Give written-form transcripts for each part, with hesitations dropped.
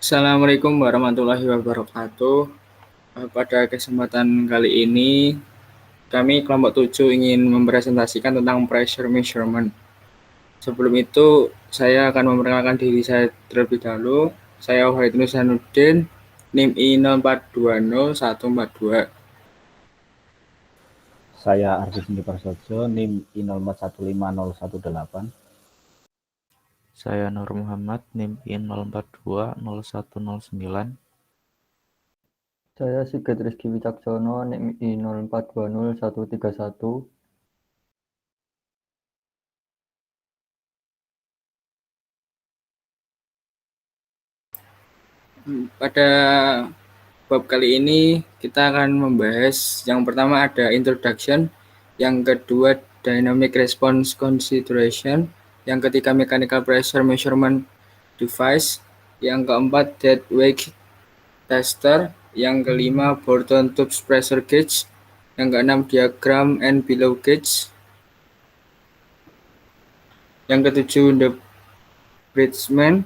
Assalamualaikum warahmatullahi wabarakatuh. Pada kesempatan kali ini, kami kelompok 7 ingin mempresentasikan tentang pressure measurement. Sebelum itu, saya akan memperkenalkan diri saya terlebih dahulu. Saya Wahidnur Sanuddin, NIM I0420142. Saya Ardi Sindi Prasojo, NIM I0415018. Saya Nur Muhammad, NIM I0420109. Saya Sigit Rizky Wicaksono, NIM I0420131. Pada bab kali ini, kita akan membahas yang pertama ada introduction, yang kedua dynamic response consideration, yang ketiga mechanical pressure measurement device, yang keempat dead weight tester, yang kelima Borton tubes pressure gauge, yang keenam diagram and below gauge, yang ketujuh the bridgman,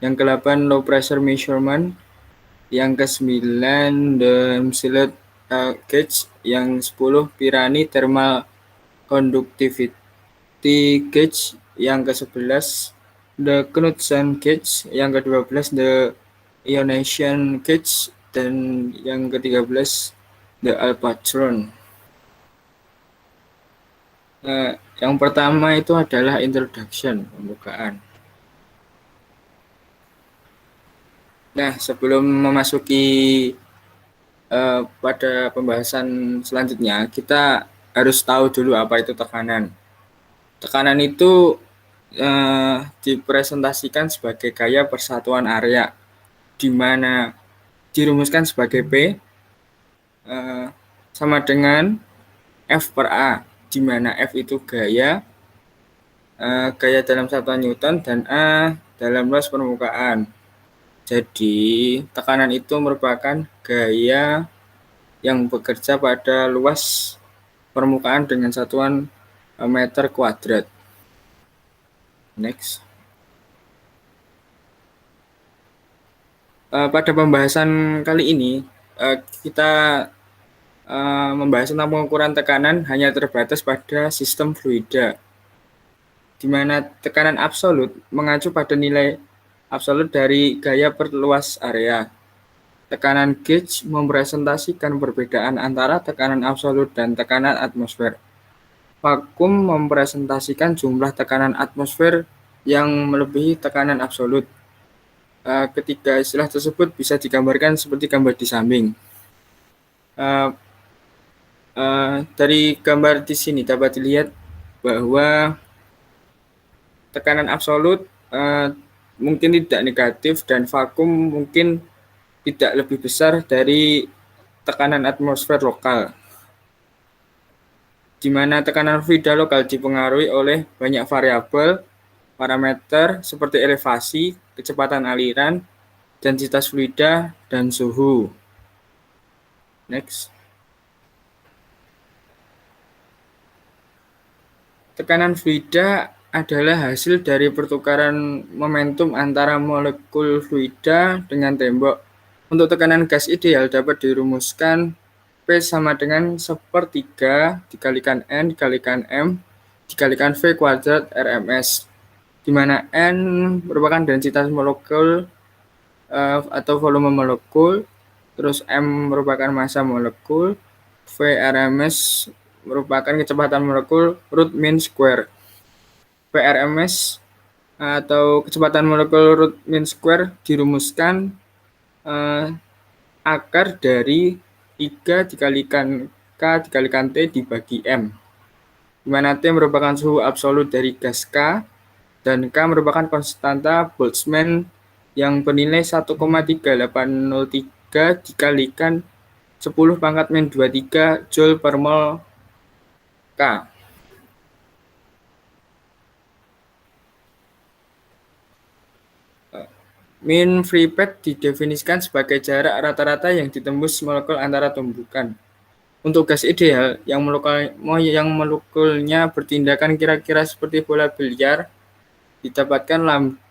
yang ke-8 low pressure measurement, yang ke-9 the Msilet gauge, yang 10 Pirani thermal conductivity gauge, yang ke-11 the Knudsen gauge, yang ke-12 the ionization gauge, dan yang ke-13 the Alpatron. Yang pertama itu adalah introduction, pembukaan. Nah, sebelum memasuki pada pembahasan selanjutnya, kita harus tahu dulu apa itu tekanan. Tekanan itu dipresentasikan sebagai gaya persatuan area, di mana dirumuskan sebagai P sama dengan F per A, di mana F itu gaya dalam satuan Newton, dan A dalam luas permukaan. Jadi, tekanan itu merupakan gaya yang bekerja pada luas permukaan dengan satuan meter kuadrat. Next. Pada pembahasan kali ini, kita membahas tentang pengukuran tekanan hanya terbatas pada sistem fluida, di mana tekanan absolut mengacu pada nilai absolut dari gaya per luas area. Tekanan gauge mempresentasikan perbedaan antara tekanan absolut dan tekanan atmosfer. Vakum mempresentasikan jumlah tekanan atmosfer yang melebihi tekanan absolut. Ketiga istilah tersebut bisa digambarkan seperti gambar di samping. Dari gambar di sini dapat dilihat bahwa tekanan absolut mungkin tidak negatif dan vakum mungkin tidak lebih besar dari tekanan atmosfer lokal, di mana tekanan fluida lokal dipengaruhi oleh banyak variabel parameter seperti elevasi, kecepatan aliran, densitas fluida, dan suhu. Next. Tekanan fluida adalah hasil dari pertukaran momentum antara molekul fluida dengan tembok. Untuk tekanan gas ideal dapat dirumuskan P sama dengan 1/3 dikalikan N dikalikan M dikalikan V kuadrat RMS, di mana N merupakan densitas molekul atau volume molekul, terus M merupakan massa molekul, V RMS merupakan kecepatan molekul root mean square. PRMS atau kecepatan molekul root mean square dirumuskan akar dari 3 dikalikan K dikalikan T dibagi M, di mana T merupakan suhu absolut dari gas K dan K merupakan konstanta Boltzmann yang bernilai 1,3803 dikalikan 10⁻⁻23 Joule per mol K. Mean free path didefinisikan sebagai jarak rata-rata yang ditembus molekul antara tumbukan. Untuk gas ideal yang molekulnya bertindakan kira-kira seperti bola biliar, didapatkan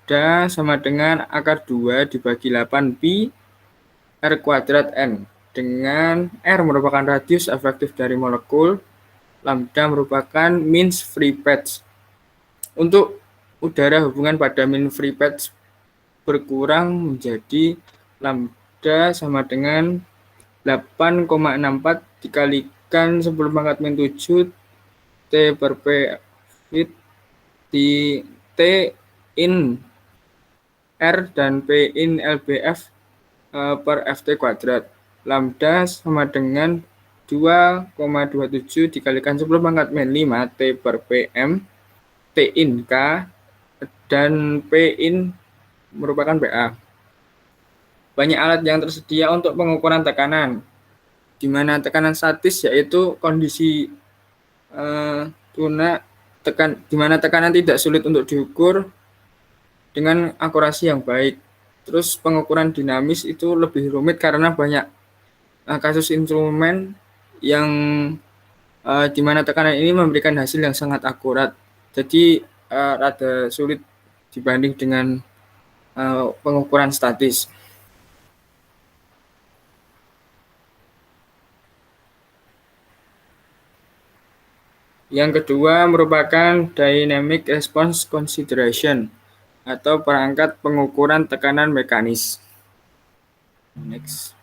lambda sama dengan akar 2 dibagi 8pi R kuadrat N, dengan R merupakan radius efektif dari molekul, lambda merupakan mean free path. Untuk udara, hubungan pada mean free path berkurang menjadi lambda sama dengan 8,64 dikalikan 10⁻⁷ T per P fit di T in R dan P in LBF per FT kuadrat. Lambda sama dengan 2,27 dikalikan 10⁻⁵ T per PM, T in K, dan P in merupakan PA. Banyak alat yang tersedia untuk pengukuran tekanan, di mana tekanan statis yaitu kondisi di mana tekanan tidak sulit untuk diukur dengan akurasi yang baik. Terus pengukuran dinamis itu lebih rumit karena banyak kasus instrumen yang di mana tekanan ini memberikan hasil yang sangat akurat. Jadi rada sulit dibanding dengan pengukuran statis. Yang kedua merupakan dynamic response consideration atau perangkat pengukuran tekanan mekanis. Next.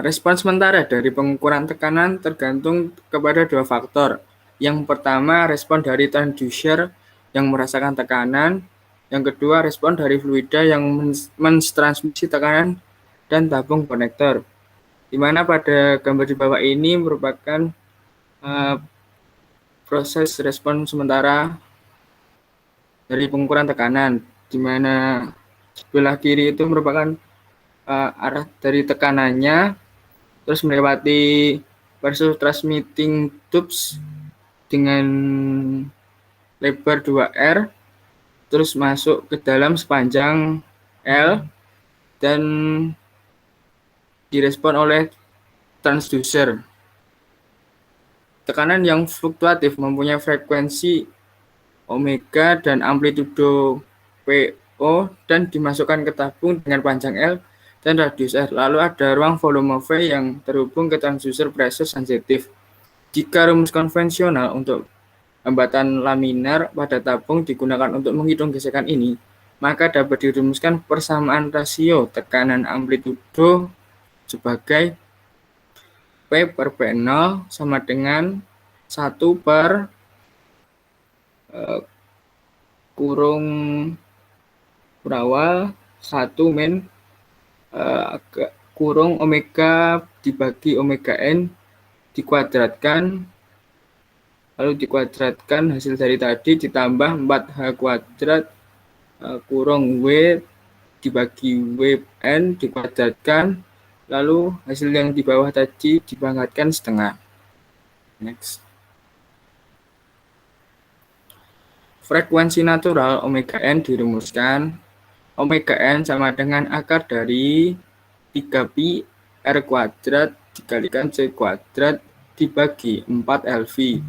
Respons sementara dari pengukuran tekanan tergantung kepada dua faktor. Yang pertama, respon dari transducer yang merasakan tekanan. Yang kedua, respon dari fluida yang mentransmisi tekanan dan tabung konektor. Di mana pada gambar di bawah ini merupakan proses respon sementara dari pengukuran tekanan, di mana sebelah kiri itu merupakan arah dari tekanannya, terus melewati versus transmitting tubes dengan lebar 2R, terus masuk ke dalam sepanjang L dan direspon oleh transducer. Tekanan yang fluktuatif mempunyai frekuensi omega dan amplitudo PO dan dimasukkan ke tabung dengan panjang L dan radius R. Lalu ada ruang volume V yang terhubung ke transducer pressure sensitif. Jika rumus konvensional untuk hambatan laminar pada tabung digunakan untuk menghitung gesekan ini, maka dapat dirumuskan persamaan rasio tekanan amplitudo sebagai P per P0 sama dengan 1 per kurung berawal 1 min kurung omega dibagi omega n dikuadratkan, lalu dikuadratkan hasil dari tadi ditambah 4H kuadrat kurung W dibagi W n dikuadratkan, lalu hasil yang di bawah tadi dipangkatkan setengah. Next. Frekuensi natural omega n dirumuskan. Omega n sama dengan akar dari 3pi R kuadrat dikalikan C kuadrat dibagi 4 LV.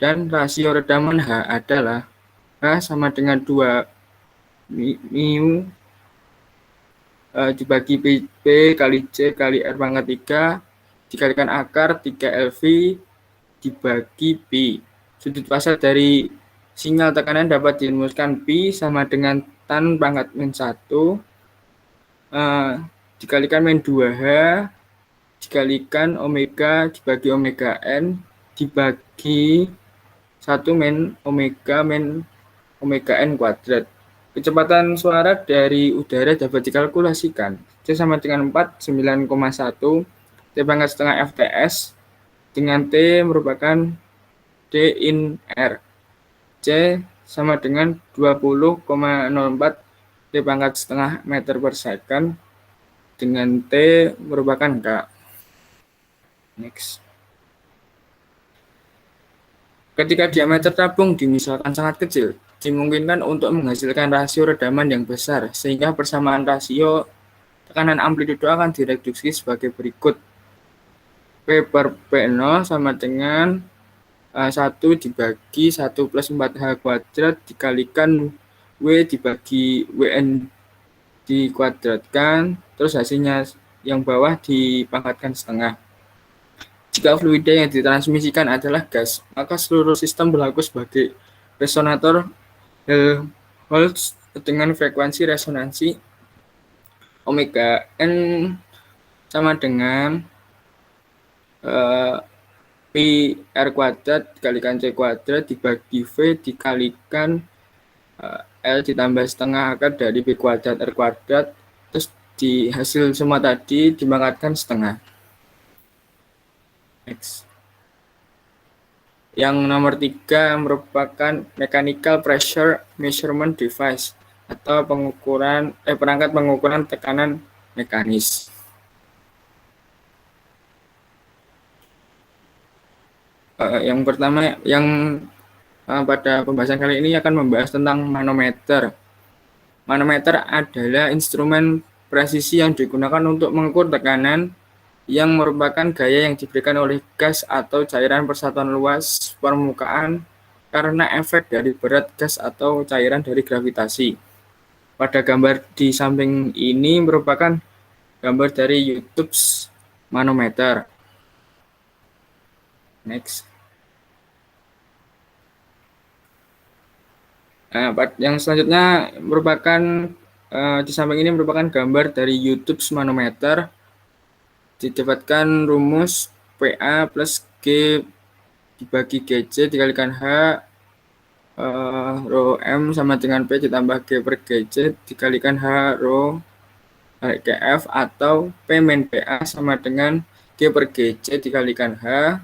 Dan rasio redaman H adalah H sama dengan 2 mu dibagi P kali C kali R pangkat 3 dikalikan akar 3 LV dibagi pi. Sudut pasar dari sinyal tekanan dapat dirumuskan pi sama dengan tan pangkat min 1 dikalikan min 2H dikalikan omega dibagi omega n dibagi 1 min omega n kuadrat. Kecepatan suara dari udara dapat dikalkulasikan. C sama dengan 4, 9,1 T pangkat setengah FTS dengan T merupakan D in R. C sama dengan 20,04 T pangkat setengah meter per second dengan T merupakan K. Next. Ketika diameter tabung dimisalkan sangat kecil, dimungkinkan untuk menghasilkan rasio redaman yang besar, sehingga persamaan rasio tekanan amplitudo akan direduksi sebagai berikut. P per P0 sama dengan 1 dibagi 1 plus 4H kuadrat dikalikan W dibagi WN dikuadratkan, terus hasilnya yang bawah dipangkatkan setengah. Jika fluida yang ditransmisikan adalah gas, maka seluruh sistem berlaku sebagai resonator Helmholtz dengan frekuensi resonansi omega n sama dengan pi r kuadrat dikalikan c kuadrat dibagi v dikalikan L ditambah setengah akar dari P kuadrat R kuadrat, terus di hasil semua tadi dipangkatkan setengah. Next. Yang nomor 3 merupakan mechanical pressure measurement device atau perangkat pengukuran tekanan mekanis. Yang pertama pada pembahasan kali ini akan membahas tentang manometer. Manometer adalah instrumen presisi yang digunakan untuk mengukur tekanan yang merupakan gaya yang diberikan oleh gas atau cairan persatuan luas permukaan karena efek dari berat gas atau cairan dari gravitasi. Pada gambar di samping ini merupakan gambar dari YouTube's manometer. Next. Yang selanjutnya merupakan di samping ini merupakan gambar dari YouTube's manometer. Didapatkan rumus PA plus G dibagi GC dikalikan H rho M sama dengan P ditambah G per GC dikalikan H rho GF atau P min PA sama dengan G per GC dikalikan H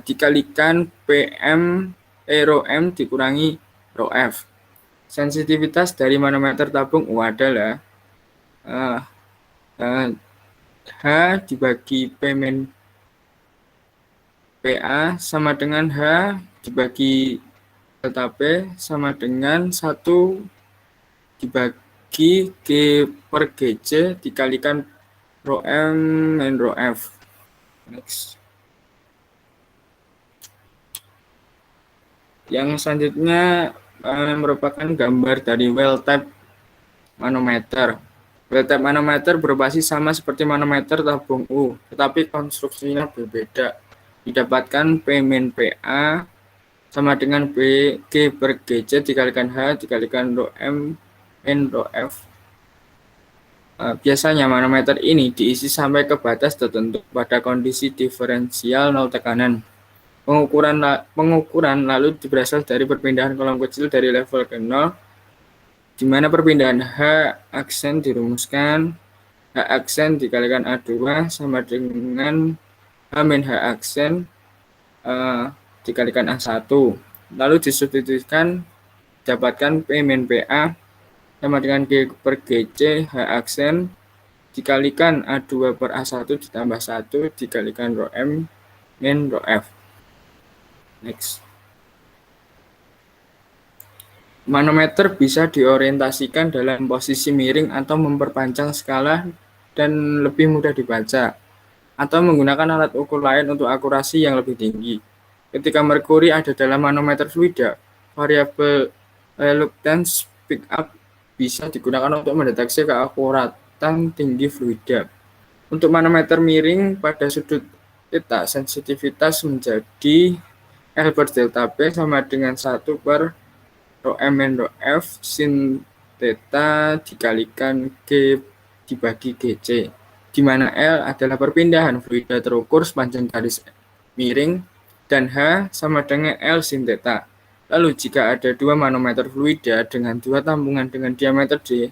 dikalikan PM rho M dikurangi rho F. Sensitivitas dari manometer tabung U adalah H dibagi P min PA sama dengan H dibagi delta P sama dengan 1 dibagi G per GC dikalikan rho M min rho F. Next. Yang selanjutnya merupakan gambar dari well type manometer. Well type manometer berbasis sama seperti manometer tabung U, tetapi konstruksinya berbeda. Didapatkan P min PA sama dengan G per GC dikalikan H dikalikan rho M min rho F. Biasanya manometer ini diisi sampai ke batas tertentu pada kondisi diferensial nol tekanan. Pengukuran lalu berasal dari perpindahan kolom kecil dari level ke 0, di mana perpindahan H aksen dirumuskan H aksen dikalikan A2 sama dengan H min H aksen dikalikan A1. Lalu disubstitusikan dapatkan P min PA sama dengan G per GC H aksen dikalikan A2 per A1 ditambah 1 dikalikan rho M min rho F. Next. Manometer bisa diorientasikan dalam posisi miring atau memperpanjang skala dan lebih mudah dibaca, atau menggunakan alat ukur lain untuk akurasi yang lebih tinggi. Ketika merkuri ada dalam manometer fluida, variabel reluctance pickup bisa digunakan untuk mendeteksi keakuratan tinggi fluida. Untuk manometer miring pada sudut theta, sensitivitas menjadi L per delta P sama dengan 1 per rho M min rho F sin theta dikalikan G dibagi GC, di mana L adalah perpindahan fluida terukur sepanjang garis miring dan H sama dengan L sin theta. Lalu jika ada dua manometer fluida dengan dua tambungan dengan diameter D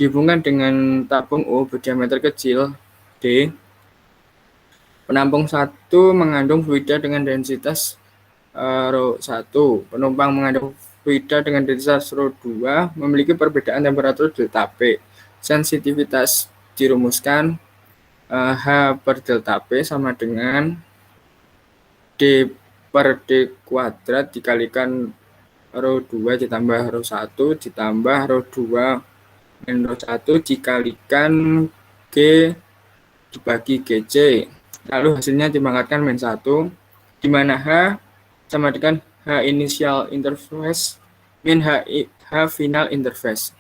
dihubungkan dengan tabung O berdiameter kecil D, penampung 1 mengandung fluida dengan densitas rho 1, penumpang mengandung fluida dengan densitas rho 2 memiliki perbedaan temperatur delta P. Sensitivitas dirumuskan H per delta P sama dengan D per D kuadrat dikalikan rho 2 ditambah rho 1 ditambah rho 2 min rho 1 dikalikan G dibagi GC. Lalu hasilnya dipangkatkan min 1 di mana H sama dengan H initial interface min H final interface.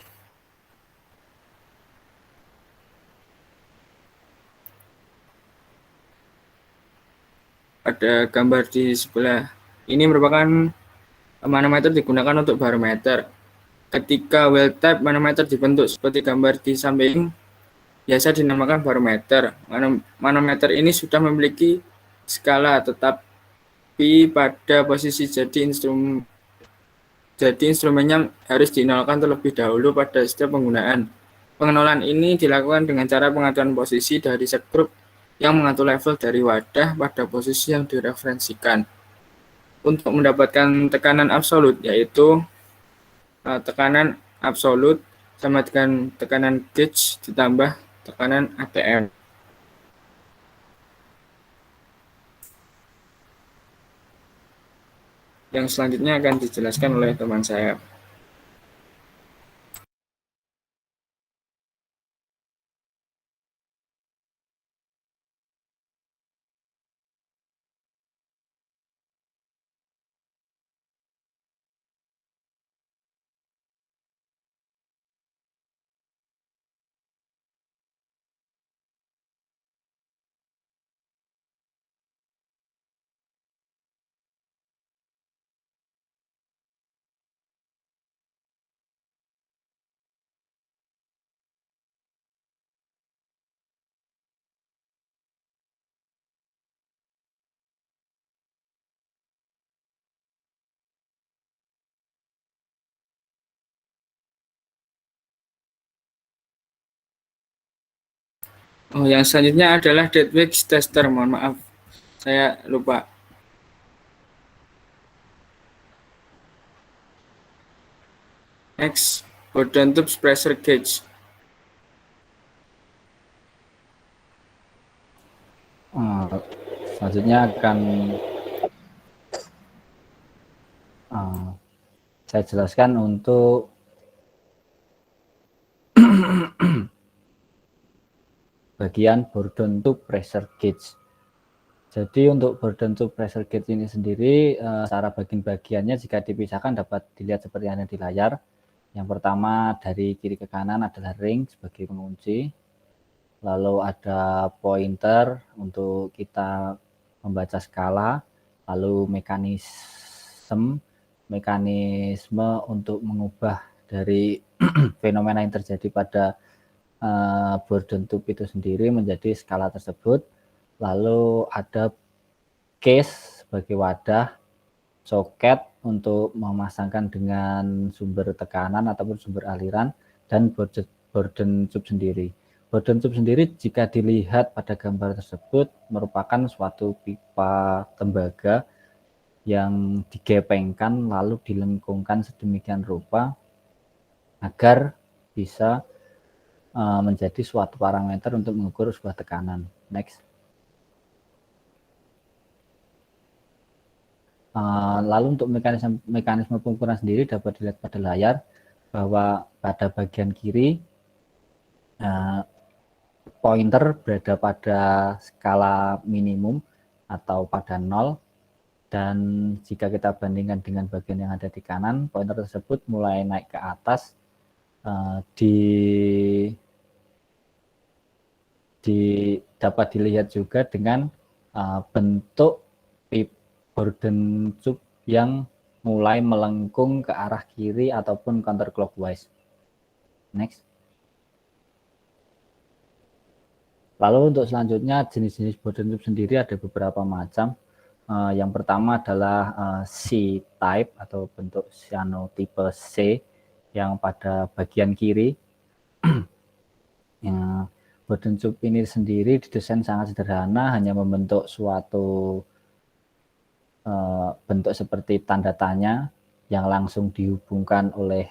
Pada gambar di sebelah ini merupakan manometer digunakan untuk barometer. Ketika well type manometer dibentuk seperti gambar di samping, biasa dinamakan barometer. Manometer ini sudah memiliki skala, tetapi pada posisi jadi instrumennya harus dinolkan terlebih dahulu pada setiap penggunaan. Pengenalan ini dilakukan dengan cara pengaturan posisi dari subgroup yang mengatur level dari wadah pada posisi yang direferensikan. Untuk mendapatkan tekanan absolut, yaitu tekanan absolut sama dengan tekanan gauge ditambah tekanan ATM. Yang selanjutnya akan dijelaskan oleh teman saya. Yang selanjutnya adalah Deadweight tester. Mohon maaf, saya lupa. Next, Bourdon tube pressure gauge. Selanjutnya akan saya jelaskan untuk bagian Bourdon tube pressure gauge. Jadi untuk Bourdon tube pressure gauge ini sendiri, secara bagian-bagiannya jika dipisahkan dapat dilihat seperti yang ada di layar. Yang pertama dari kiri ke kanan adalah ring sebagai pengunci, lalu ada pointer untuk kita membaca skala, lalu mekanisme untuk mengubah dari fenomena yang terjadi pada Bourdon tube itu sendiri menjadi skala tersebut. Lalu ada case sebagai wadah, soket untuk memasangkan dengan sumber tekanan ataupun sumber aliran, dan Bourdon tube sendiri. Bourdon tube sendiri jika dilihat pada gambar tersebut merupakan suatu pipa tembaga yang digepengkan lalu dilengkungkan sedemikian rupa agar bisa menjadi suatu parameter untuk mengukur sebuah tekanan. Next. Lalu untuk mekanisme pengukuran sendiri dapat dilihat pada layar bahwa pada bagian kiri pointer berada pada skala minimum atau pada 0, dan jika kita bandingkan dengan bagian yang ada di kanan, pointer tersebut mulai naik ke atas dapat dilihat juga dengan bentuk Bourdon tube yang mulai melengkung ke arah kiri ataupun counterclockwise. Next. Lalu untuk selanjutnya jenis-jenis Bourdon tube sendiri ada beberapa macam. Yang pertama adalah C-type atau bentuk cyanotipe C yang pada bagian kiri. Bourdon tube ini sendiri didesain sangat sederhana, hanya membentuk suatu bentuk seperti tanda tanya yang langsung dihubungkan oleh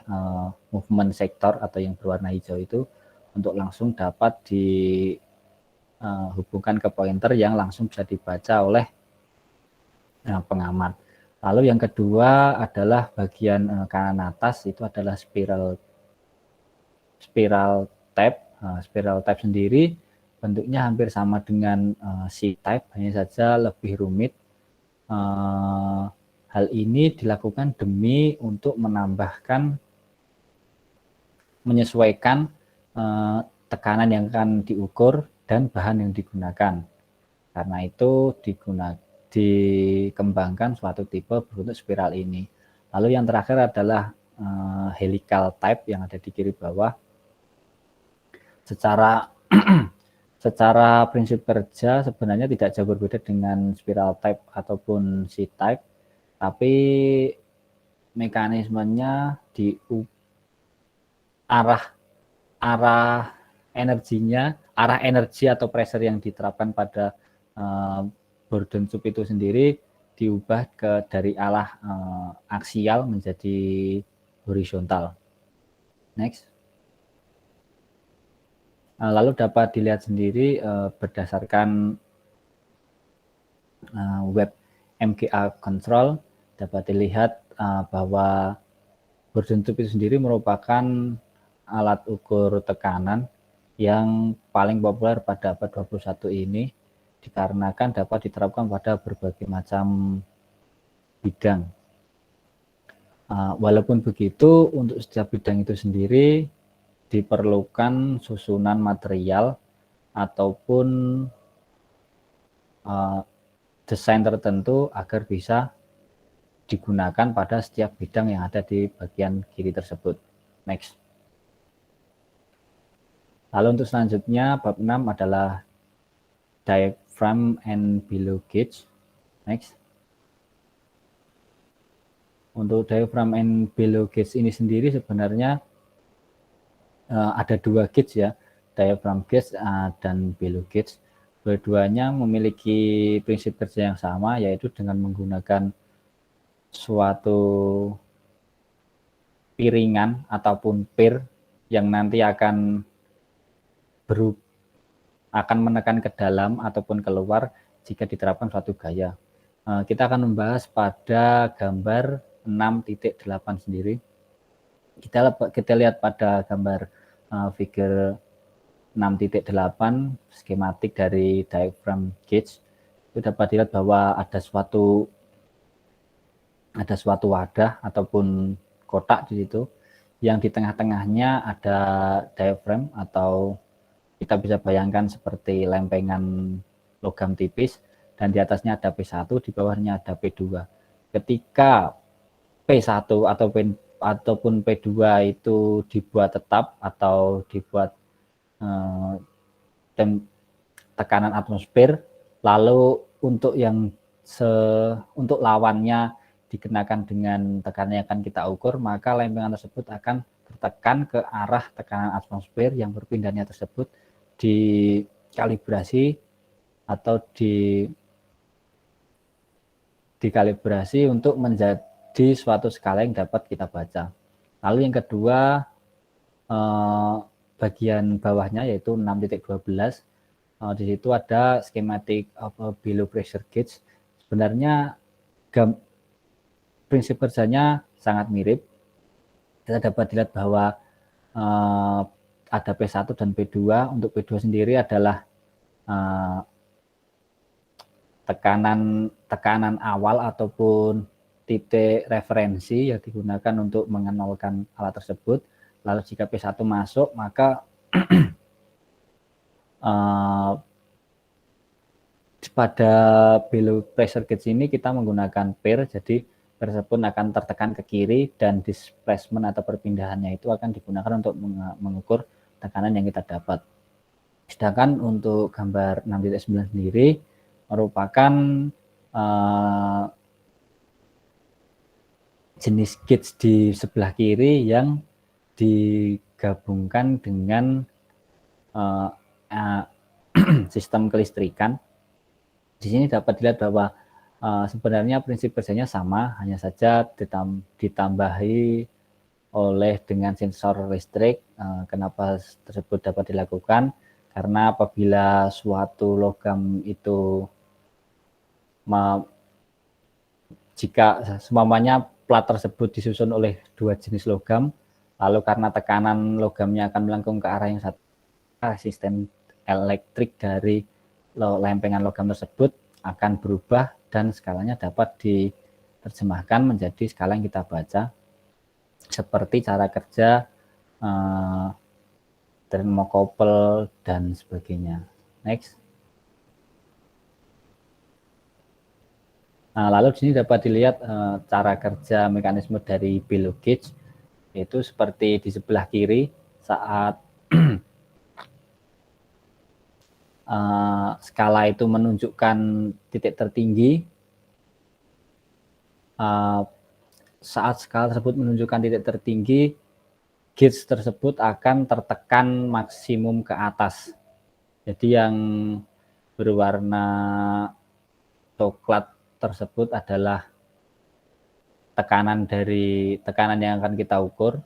movement sektor atau yang berwarna hijau itu untuk langsung dapat dihubungkan ke pointer yang langsung bisa dibaca oleh pengamat. Lalu yang kedua adalah bagian kanan atas, itu adalah spiral type. Spiral type sendiri bentuknya hampir sama dengan C-type, hanya saja lebih rumit. hal ini dilakukan demi untuk menyesuaikan tekanan yang akan diukur dan bahan yang digunakan. Karena itu dikembangkan suatu tipe berbentuk spiral ini. Lalu yang terakhir adalah helical type yang ada di kiri bawah. Secara prinsip kerja sebenarnya tidak jauh berbeda dengan spiral type ataupun C-type, tapi mekanismenya di arah energi atau pressure yang diterapkan pada Bourdon tube itu sendiri diubah dari arah aksial menjadi horizontal. Next. Lalu dapat dilihat sendiri berdasarkan web MGA control dapat dilihat bahwa Bourdon tube itu sendiri merupakan alat ukur tekanan yang paling populer pada abad 21 ini dikarenakan dapat diterapkan pada berbagai macam bidang. Walaupun begitu, untuk setiap bidang itu sendiri diperlukan susunan material ataupun desain tertentu agar bisa digunakan pada setiap bidang yang ada di bagian kiri tersebut. Next. Lalu untuk selanjutnya bab 6 adalah diaphragm and below gauge. Next. Untuk diaphragm and below gauge ini sendiri sebenarnya ada dua gauge ya, diaphragm gauge dan below gauge. Keduanya memiliki prinsip kerja yang sama, yaitu dengan menggunakan suatu piringan ataupun pir yang nanti akan menekan ke dalam ataupun keluar jika diterapkan suatu gaya. Kita akan membahas pada gambar 6.8 sendiri. Kita lihat pada gambar figure 6.8 skematik dari diaphragm gauge. Itu dapat dilihat bahwa ada suatu wadah ataupun kotak di situ yang di tengah-tengahnya ada diaphragm, atau kita bisa bayangkan seperti lempengan logam tipis, dan di atasnya ada P1, di bawahnya ada P2. Ketika P1 ataupun P2 itu dibuat tetap atau dibuat tekanan atmosfer, lalu untuk lawannya dikenakan dengan tekanan yang akan kita ukur, maka lempengan tersebut akan tertekan ke arah tekanan atmosfer yang berpindahnya tersebut dikalibrasi atau dikalibrasi untuk menjadi suatu skala yang dapat kita baca. Lalu yang kedua, bagian bawahnya yaitu 6.12, di situ ada schematic of a below pressure gauge. Sebenarnya prinsip kerjanya sangat mirip. Kita dapat dilihat bahwa ada P1 dan P2. Untuk P2 sendiri adalah tekanan awal ataupun titik referensi yang digunakan untuk mengenalkan alat tersebut. Lalu jika P1 masuk, maka pada below pressure gauge ini kita menggunakan pir, jadi tersebut akan tertekan ke kiri dan displacement atau perpindahannya itu akan digunakan untuk mengukur tekanan yang kita dapat. Sedangkan untuk gambar 6.9 sendiri merupakan jenis gauge di sebelah kiri yang digabungkan dengan sistem kelistrikan. Di sini dapat dilihat bahwa sebenarnya prinsip kerjanya sama, hanya saja ditambahi dengan sensor listrik. Kenapa tersebut dapat dilakukan? Karena apabila suatu logam itu jika semuanya plat tersebut disusun oleh dua jenis logam, lalu karena tekanan logamnya akan melengkung ke arah yang satu, resisten elektrik dari lempengan logam tersebut akan berubah dan skalanya dapat diterjemahkan menjadi skala yang kita baca seperti cara kerja termokouple dan sebagainya. Next. Nah, lalu di sini dapat dilihat cara kerja mekanisme dari bellow gauge, yaitu seperti di sebelah kiri saat skala itu menunjukkan titik tertinggi. Saat skala tersebut menunjukkan titik tertinggi, gauge tersebut akan tertekan maksimum ke atas. Jadi yang berwarna coklat tersebut adalah tekanan yang akan kita ukur,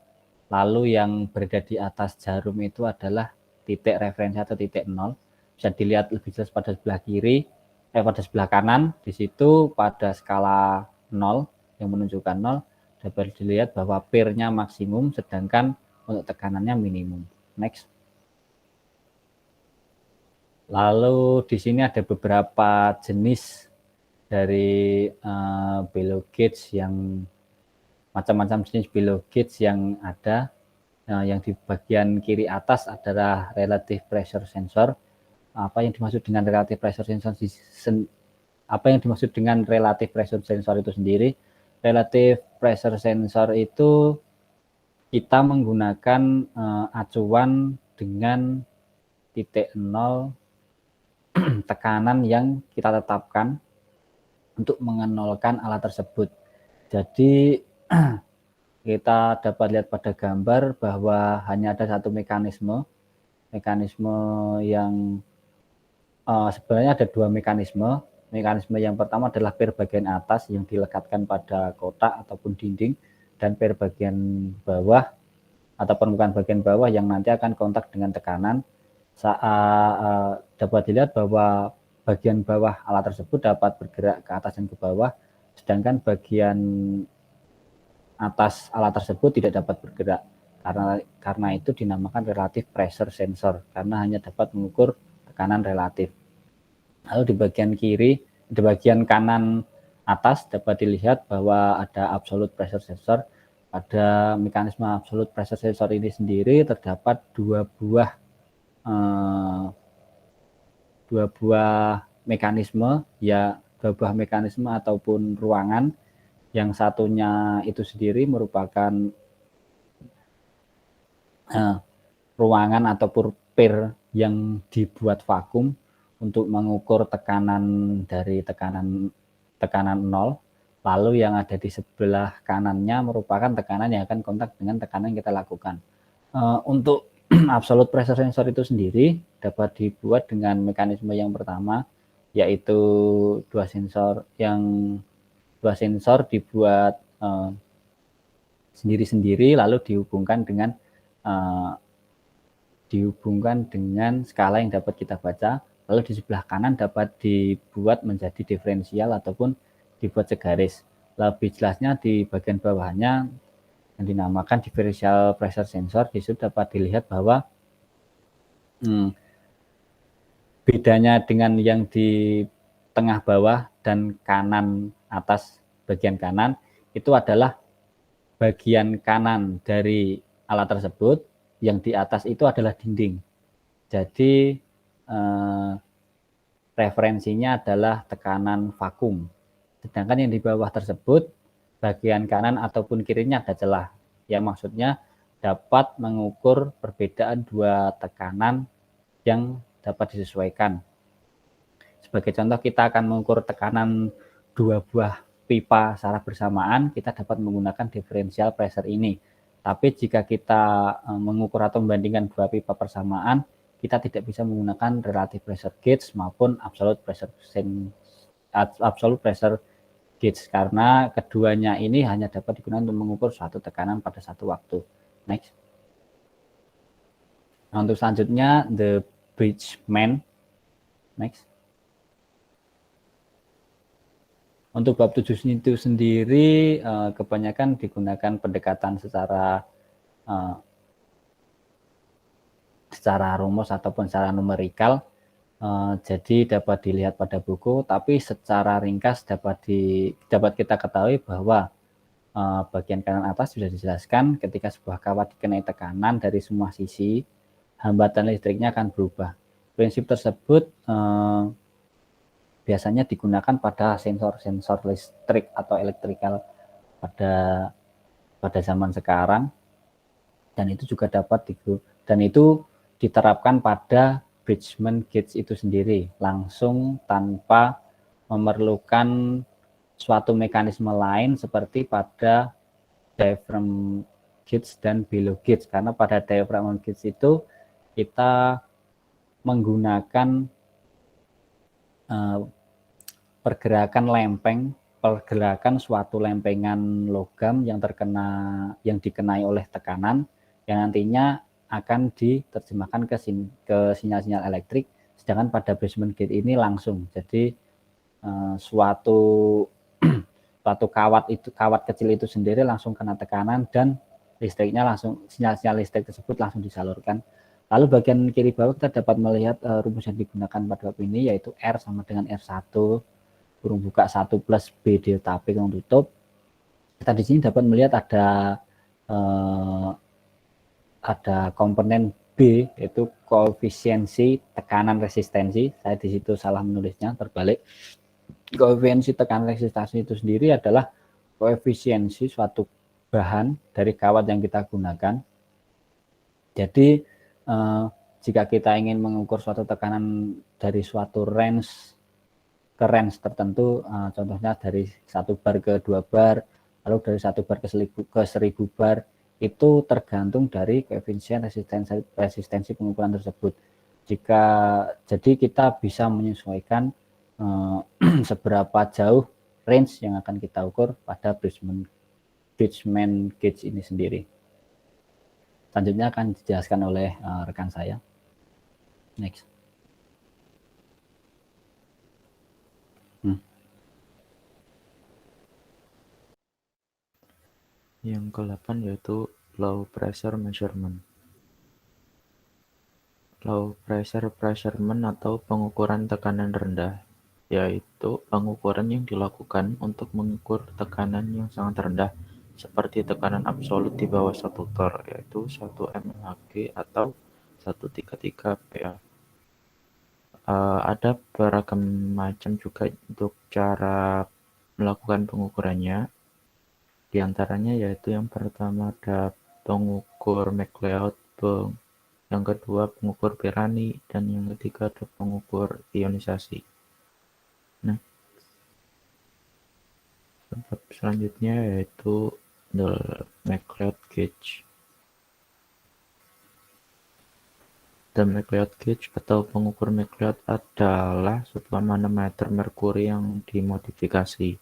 lalu yang berada di atas jarum itu adalah titik referensi atau titik nol. Bisa dilihat lebih jelas pada sebelah kiri, pada sebelah kanan. Di situ pada skala 0 yang menunjukkan 0 dapat dilihat bahwa pair-nya maksimum, sedangkan untuk tekanannya minimum. Next. Lalu di sini ada beberapa jenis dari bellow gauge, yang macam-macam jenis bellow gauge yang ada. Yang di bagian kiri atas adalah relative pressure sensor. Apa yang dimaksud dengan relative pressure sensor itu sendiri? Relative pressure sensor itu kita menggunakan acuan dengan titik 0 tekanan yang kita tetapkan untuk mengenolkan alat tersebut. Jadi kita dapat lihat pada gambar bahwa hanya ada satu mekanisme yang sebenarnya ada dua mekanisme. Mekanisme yang pertama adalah pair bagian atas yang dilekatkan pada kotak ataupun dinding, dan pair bagian bawah ataupun bukan bagian bawah yang nanti akan kontak dengan tekanan. Dapat dilihat bahwa bagian bawah alat tersebut dapat bergerak ke atas dan ke bawah, sedangkan bagian atas alat tersebut tidak dapat bergerak. Karena itu dinamakan relative pressure sensor, karena hanya dapat mengukur tekanan relatif. Lalu di bagian kanan atas dapat dilihat bahwa ada absolute pressure sensor. Pada mekanisme absolute pressure sensor ini sendiri terdapat dua buah mekanisme ataupun ruangan. Yang satunya itu sendiri merupakan ruangan ataupun pair yang dibuat vakum untuk mengukur tekanan dari tekanan 0. Lalu yang ada di sebelah kanannya merupakan tekanan yang akan kontak dengan tekanan yang kita lakukan. Untuk absolute pressure sensor itu sendiri dapat dibuat dengan mekanisme yang pertama, yaitu dua sensor dibuat sendiri-sendiri lalu dihubungkan dengan skala yang dapat kita baca. Lalu di sebelah kanan dapat dibuat menjadi diferensial ataupun dibuat segaris. Lebih jelasnya di bagian bawahnya yang dinamakan differential pressure sensor. Di situ dapat dilihat bahwa bedanya dengan yang di tengah bawah dan kanan atas bagian kanan itu adalah bagian kanan dari alat tersebut, yang di atas itu adalah dinding. Jadi referensinya adalah tekanan vakum. Sedangkan yang di bawah tersebut bagian kanan ataupun kirinya ada celah, yang maksudnya dapat mengukur perbedaan dua tekanan yang dapat disesuaikan. Sebagai contoh, kita akan mengukur tekanan dua buah pipa secara bersamaan, kita dapat menggunakan differential pressure ini. Tapi jika kita mengukur atau membandingkan dua pipa persamaan, kita tidak bisa menggunakan relative pressure gauge maupun absolute pressure gauge, karena keduanya ini hanya dapat digunakan untuk mengukur suatu tekanan pada satu waktu. Next. Nah, untuk selanjutnya the Bridgman. Next. Untuk bab 7 itu sendiri kebanyakan digunakan pendekatan secara rumus ataupun secara numerikal. Jadi dapat dilihat pada buku, tapi secara ringkas dapat kita ketahui bahwa bagian kanan atas sudah dijelaskan ketika sebuah kawat dikenai tekanan dari semua sisi, hambatan listriknya akan berubah. Prinsip tersebut biasanya digunakan pada sensor-sensor listrik atau elektrikal pada zaman sekarang, dan itu juga diterapkan pada Bridgman gauge itu sendiri langsung tanpa memerlukan suatu mekanisme lain seperti pada diaphragm gauge dan below gauge, karena pada diaphragm gauge itu kita menggunakan pergerakan suatu lempengan logam yang dikenai oleh tekanan yang nantinya akan diterjemahkan ke sinyal-sinyal elektrik, sedangkan pada Bridgman gauge ini langsung. Jadi suatu kawat kecil itu sendiri langsung kena tekanan dan listriknya langsung, sinyal-sinyal listrik tersebut langsung disalurkan. Lalu bagian kiri bawah kita dapat melihat rumus yang digunakan pada bab ini, yaitu R sama dengan R1 kurung buka 1 plus B delta P kurung tutup. Kita di sini dapat melihat ada komponen B, yaitu koefisiensi tekanan resistensi. Saya di situ salah menulisnya, terbalik. Koefisiensi tekanan resistensi itu sendiri adalah koefisiensi suatu bahan dari kawat yang kita gunakan. Jadi jika kita ingin mengukur suatu tekanan dari suatu range ke range tertentu, contohnya dari 1 bar ke 2 bar, lalu dari 1 bar ke 1000 bar, itu tergantung dari koefisien resistensi pengukuran tersebut. Jadi kita bisa menyesuaikan seberapa jauh range yang akan kita ukur pada Bridgman gauge ini sendiri. Selanjutnya akan dijelaskan oleh rekan saya. Next. Yang ke-8 yaitu low pressure measurement. Low pressure measurement atau pengukuran tekanan rendah, yaitu pengukuran yang dilakukan untuk mengukur tekanan yang sangat rendah, seperti tekanan absolut di bawah 1 torr, yaitu 1 mHg atau 133 PA. Ada beragam macam juga untuk cara melakukan pengukurannya. Di antaranya yaitu yang pertama ada pengukur McLeod, yang kedua pengukur Pirani, dan yang ketiga ada pengukur ionisasi. Nah, bab selanjutnya yaitu the McLeod gauge. The McLeod gauge atau pengukur McLeod adalah sebuah manometer merkuri yang dimodifikasi.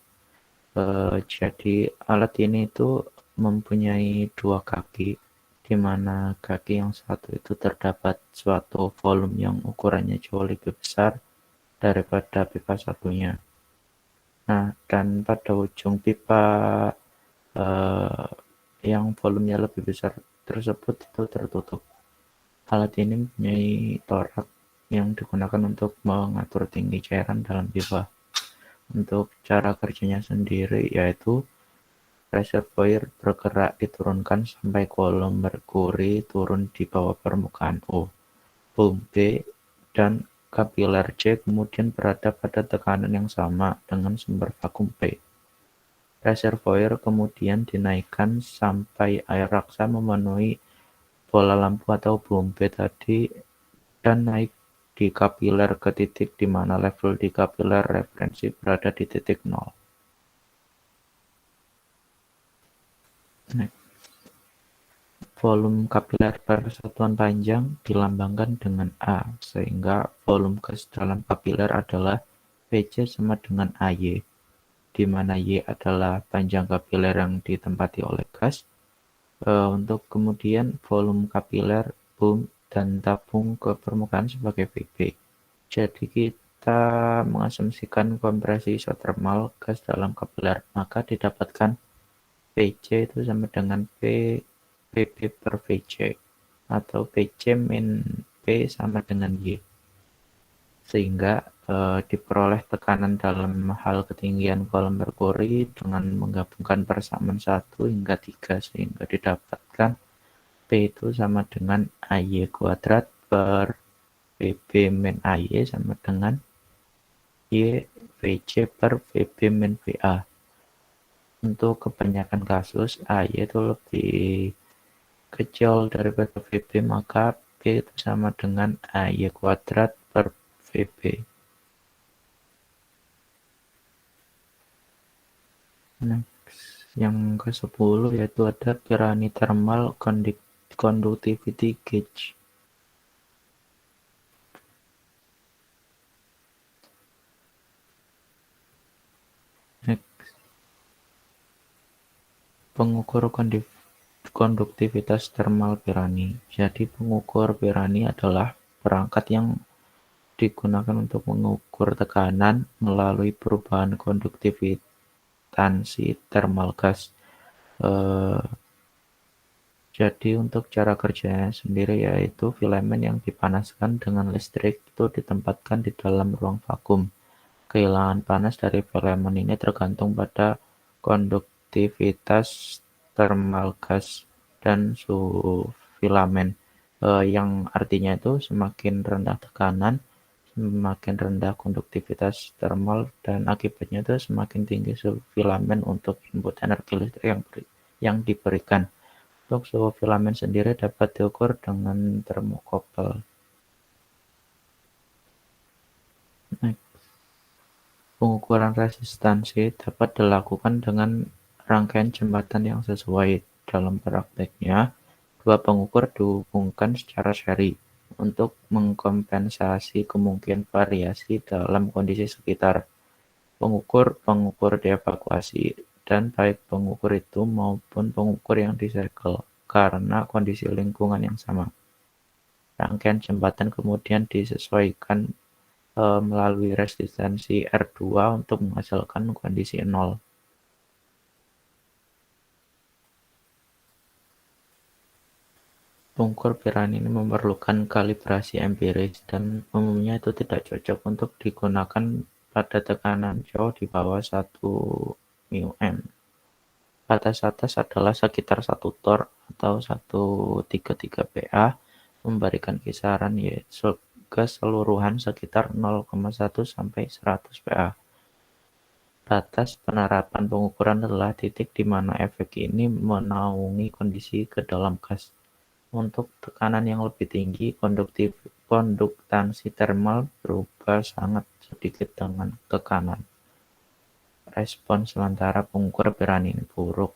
Jadi alat ini itu mempunyai 2 kaki, di mana kaki yang satu itu terdapat suatu volume yang ukurannya jauh lebih besar daripada pipa satunya. Nah, dan pada ujung pipa yang volumenya lebih besar tersebut itu tertutup. Alat ini mempunyai torak yang digunakan untuk mengatur tinggi cairan dalam pipa. Untuk cara kerjanya sendiri yaitu reservoir bergerak diturunkan sampai volume merkuri turun di bawah permukaan O. Volume B dan kapiler C kemudian berada pada tekanan yang sama dengan sumber vakum P. Reservoir kemudian dinaikkan sampai air raksa memenuhi bola lampu atau volume B tadi dan naik di kapiler ke titik di mana level di kapiler referensi berada di titik 0. Volume kapiler per satuan panjang dilambangkan dengan A, sehingga volume gas dalam kapiler adalah Pc sama dengan AY, di mana Y adalah panjang kapiler yang ditempati oleh gas. Untuk kemudian volume kapiler, boom, dan tabung ke permukaan sebagai Vp. Jadi kita mengasumsikan kompresi isotermal gas dalam kapiler, maka didapatkan Pc itu sama dengan Pp per Vc, atau Pc min P sama dengan Y. sehingga diperoleh tekanan dalam hal ketinggian kolom merkuri dengan menggabungkan persamaan 1 hingga 3 sehingga didapatkan P itu sama dengan AY kuadrat per VB min AY sama dengan Y VC per VB min VA. Untuk kebanyakan kasus AY itu lebih kecil daripada VB, maka P itu sama dengan AY kuadrat per VB. Next, yang ke-10 yaitu ada Pirani Thermal Conductivity Gauge. Next, pengukur konduktivitas thermal Pirani. Jadi pengukur Pirani adalah perangkat yang digunakan untuk mengukur tekanan melalui perubahan konduktivitansi thermal gas. Jadi untuk cara kerjanya sendiri yaitu filamen yang dipanaskan dengan listrik itu ditempatkan di dalam ruang vakum. Kehilangan panas dari filamen ini tergantung pada konduktivitas thermal gas dan suhu filamen, yang artinya itu semakin rendah tekanan, semakin rendah konduktivitas thermal, dan akibatnya itu semakin tinggi suhu filamen untuk input energi listrik yang diberikan. Untuk suhu filamen sendiri dapat diukur dengan termokopel. Pengukuran resistansi dapat dilakukan dengan rangkaian jembatan yang sesuai. Dalam prakteknya, dua pengukur dihubungkan secara seri untuk mengkompensasi kemungkinan variasi dalam kondisi sekitar. Pengukur dievakuasi, dan baik pengukur itu maupun pengukur yang disegel karena kondisi lingkungan yang sama. Rangkaian jembatan kemudian disesuaikan melalui resistansi R2 untuk menghasilkan kondisi 0. Pengukur Pirani ini memerlukan kalibrasi empiris dan umumnya itu tidak cocok untuk digunakan pada tekanan jauh di bawah 1 μm. Batas atas adalah sekitar 1 torr atau 133 Pa, memberikan kisaran yaitu keseluruhan sekitar 0,1 sampai 100 Pa. Batas penerapan pengukuran adalah titik di mana efek ini menaungi kondisi ke dalam gas. Untuk tekanan yang lebih tinggi, konduktansi thermal berubah sangat sedikit dengan tekanan. Respon sementara pengukur Pirani ini buruk,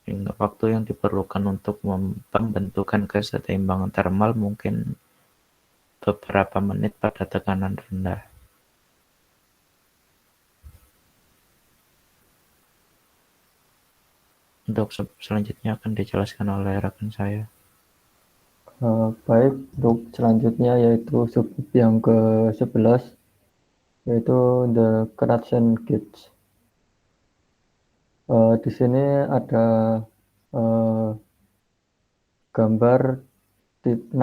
hingga waktu yang diperlukan untuk pembentukan keseimbangan thermal mungkin beberapa menit pada tekanan rendah. Untuk selanjutnya akan dijelaskan oleh rekan saya. Baik, untuk selanjutnya yaitu subbab yang ke-11 yaitu the Knudsen gauge. Di sini ada gambar 6.18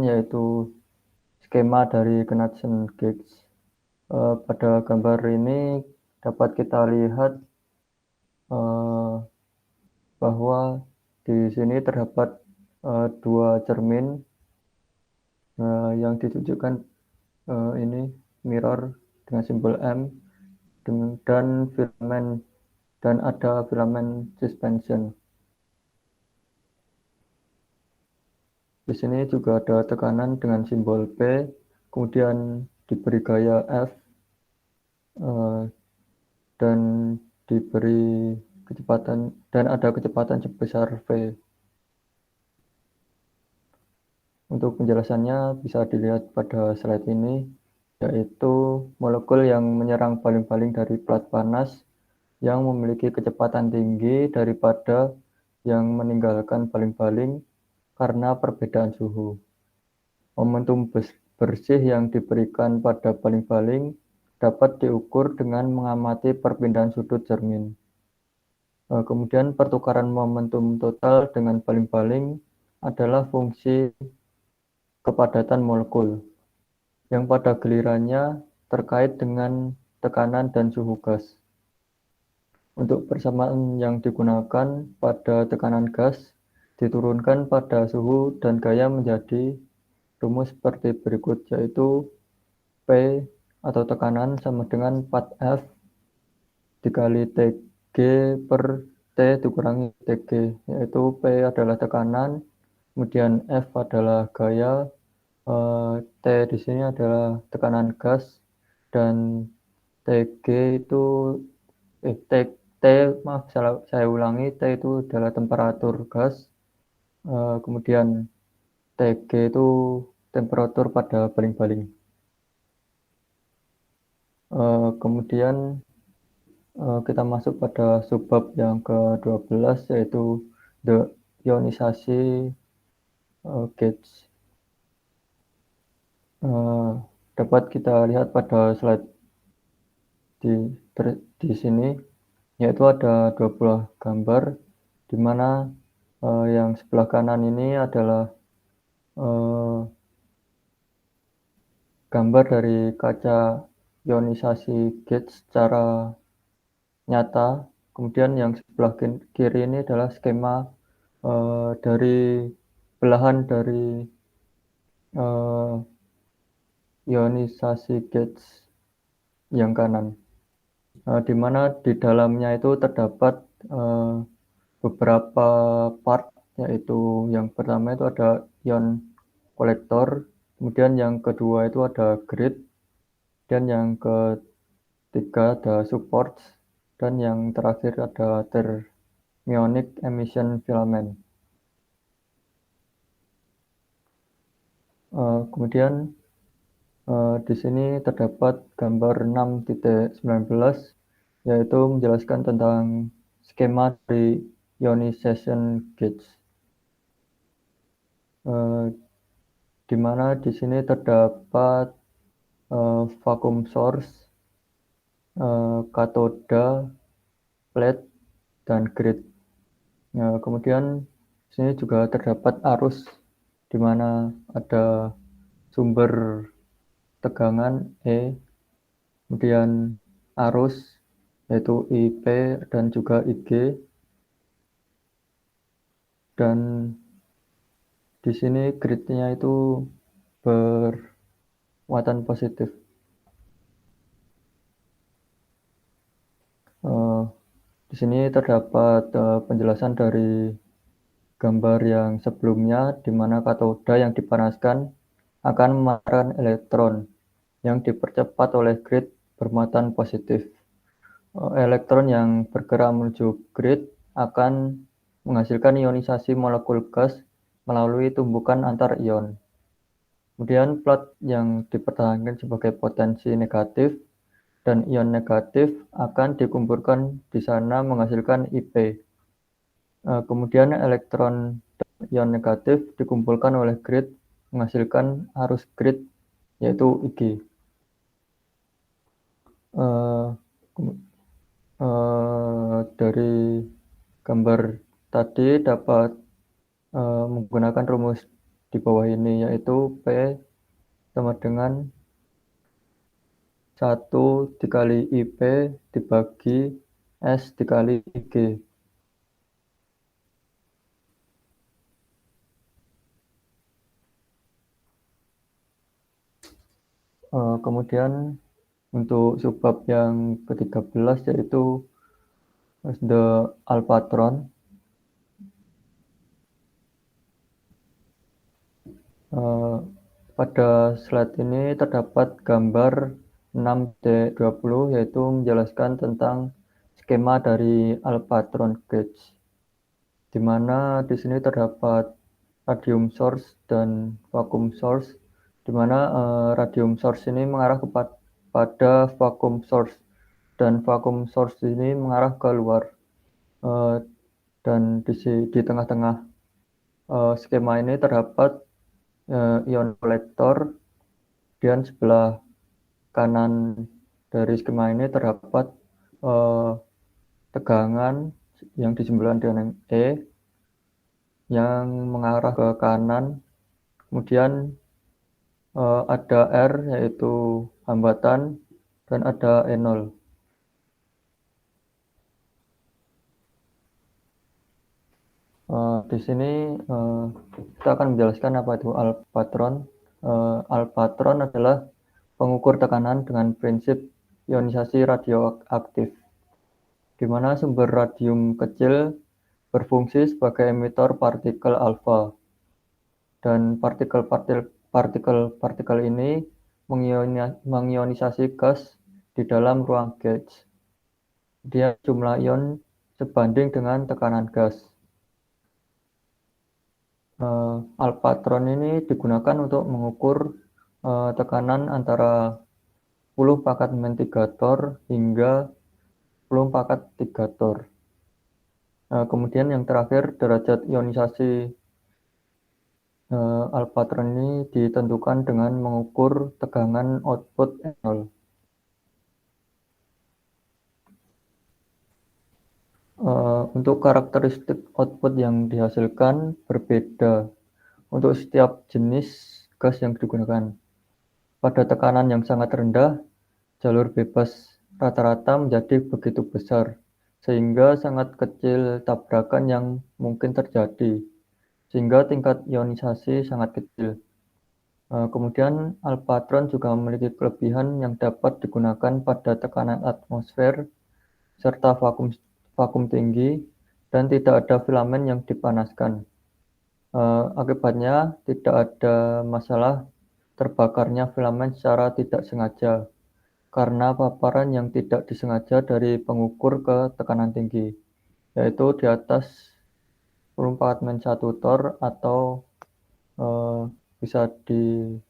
yaitu skema dari Knudsen gauge. Pada gambar ini dapat kita lihat bahwa di sini terdapat dua cermin yang ditunjukkan ini mirror dengan simbol M dan filamen, dan ada filamen suspension. Di sini juga ada tekanan dengan simbol P, kemudian diberi gaya F, dan diberi kecepatan, dan ada kecepatan sebesar V. Untuk penjelasannya bisa dilihat pada slide ini, yaitu molekul yang menyerang baling-baling dari plat panas yang memiliki kecepatan tinggi daripada yang meninggalkan baling-baling karena perbedaan suhu. Momentum bersih yang diberikan pada baling-baling dapat diukur dengan mengamati perpindahan sudut cermin. Kemudian pertukaran momentum total dengan baling-baling adalah fungsi kepadatan molekul. yang pada gilirannya terkait dengan tekanan dan suhu gas. Untuk persamaan yang digunakan pada tekanan gas diturunkan pada suhu dan gaya menjadi rumus seperti berikut, yaitu P atau tekanan sama dengan 4F dikali Tg per T dikurangi Tg, yaitu P adalah tekanan, kemudian F adalah gaya, T di sini adalah tekanan gas, dan Tg itu T maaf saya ulangi, T itu adalah temperatur gas, kemudian Tg itu temperatur pada baling-baling. Kemudian kita masuk pada subbab yang ke-12, yaitu the ionisasi gauge. Dapat kita lihat pada slide di sini, yaitu ada dua buah gambar, di mana yang sebelah kanan ini adalah gambar dari kaca ionisasi gauge secara nyata. Kemudian yang sebelah kiri ini adalah skema dari belahan dari ionisasi gauge yang kanan, di mana di dalamnya itu terdapat beberapa part, yaitu yang pertama itu ada ion kolektor, kemudian yang kedua itu ada grid, dan yang ketiga ada supports, dan yang terakhir ada thermionic emission filament. Kemudian di sini terdapat gambar 6.19, yaitu menjelaskan tentang skema dari ionization gauge, di mana di sini terdapat vacuum source, katoda, plate, dan grid. Kemudian di sini juga terdapat arus, di mana ada sumber tegangan E, kemudian arus yaitu IP dan juga IG, dan di sini gridnya itu bermuatan positif. Di sini terdapat penjelasan dari gambar yang sebelumnya, di mana katoda yang dipanaskan akan memancarkan elektron yang dipercepat oleh grid bermuatan positif. Elektron yang bergerak menuju grid akan menghasilkan ionisasi molekul gas melalui tumbukan antar ion. Kemudian plat yang dipertahankan sebagai potensi negatif dan ion negatif akan dikumpulkan di sana menghasilkan IP. Kemudian elektron dan ion negatif dikumpulkan oleh grid menghasilkan arus grid, yaitu IG. Dari gambar tadi dapat menggunakan rumus di bawah ini, yaitu P sama dengan 1 dikali IP dibagi S dikali IG. Kemudian untuk subbab yang ke-13, yaitu the alpatron. Pada slide ini terdapat gambar 6.20, yaitu menjelaskan tentang skema dari alpatron gauge, di mana di sini terdapat radium source dan vacuum source, di mana radium source ini mengarah kepada vacuum source, dan vacuum source ini mengarah ke luar. Dan di tengah-tengah skema ini terdapat ion kolektor, dan sebelah kanan dari skema ini terdapat tegangan yang disimbolkan dengan E yang mengarah ke kanan. Kemudian ada R yaitu hambatan dan ada E0. Di sini kita akan menjelaskan apa itu alpatron. Alpatron adalah pengukur tekanan dengan prinsip ionisasi radioaktif, di mana sumber radium kecil berfungsi sebagai emitor partikel alfa, dan partikel ini mengionisasi gas di dalam ruang gauge. Dia jumlah ion sebanding dengan tekanan gas. Alpatron ini digunakan untuk mengukur tekanan antara 10⁻³ torr hingga 10⁻³ torr. Kemudian yang terakhir, derajat ionisasi alpatron ini ditentukan dengan mengukur tegangan output E0. Untuk karakteristik output yang dihasilkan berbeda untuk setiap jenis gas yang digunakan. Pada tekanan yang sangat rendah, jalur bebas rata-rata menjadi begitu besar, sehingga sangat kecil tabrakan yang mungkin terjadi, sehingga tingkat ionisasi sangat kecil. Kemudian alpatron juga memiliki kelebihan yang dapat digunakan pada tekanan atmosfer serta vakum tinggi dan tidak ada filamen yang dipanaskan. Akibatnya tidak ada masalah terbakarnya filamen secara tidak sengaja karena paparan yang tidak disengaja dari pengukur ke tekanan tinggi, yaitu di atas 10⁻⁻1 torr atau bisa diubah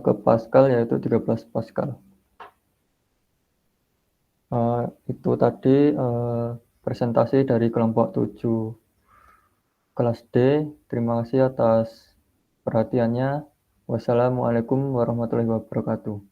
ke Pascal yaitu 13 Pascal. Itu tadi presentasi dari kelompok 7 kelas D. Terima kasih atas perhatiannya. Wassalamualaikum warahmatullahi wabarakatuh.